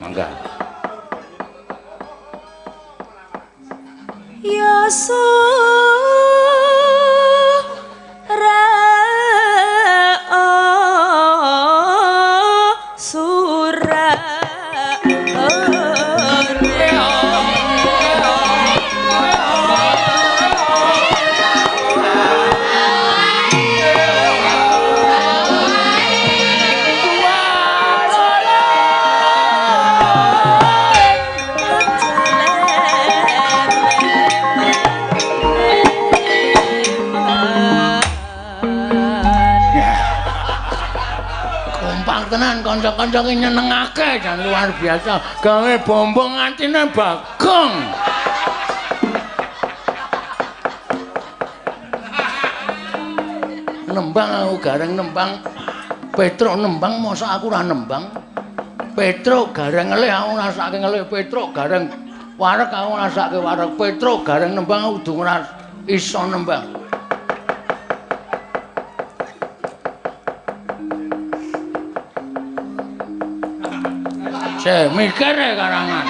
Mangga. Ya tenan kanca-kanca ki nyenengake jan luar biasa gawe bombong antine Bagong nembang aku gareng nembang Petruk nembang mosok aku ora nembang Petruk gareng ngelih aku ngrasake ngelih Petruk gareng wareg aku ngrasake wareg Petruk gareng nembang aku kudu ora iso nembang mikir karangan.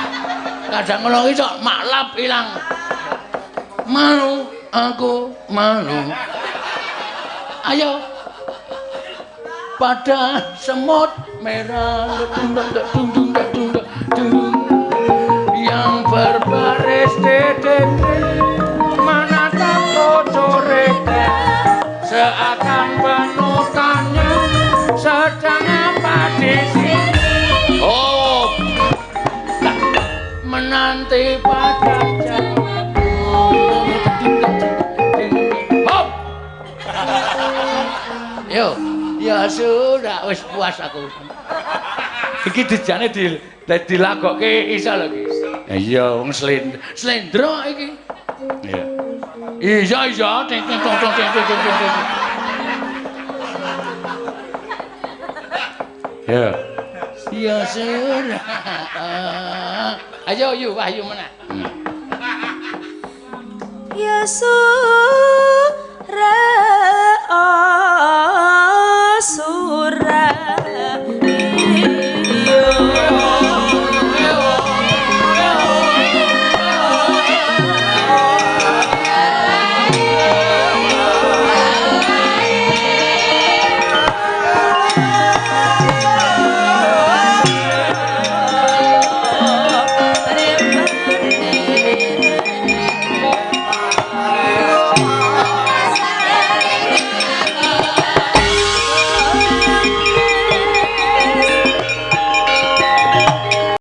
Kadang ngono iki sok maklap ilang. Malu, aku malu. Ayo. Pada semut merah yang berbaris dedek mana tahu coreka seakan penukannya sedang apa di sini. Oh, menanti pada jam. Hop. Yo, ya sudah, wis puas aku. Iki dijane dilagokke iso lho iki. Iya, wong slendro iki. Iya. Iya, ting. Ya. Ya sudah. Ayo yu ayo mana? Ya surah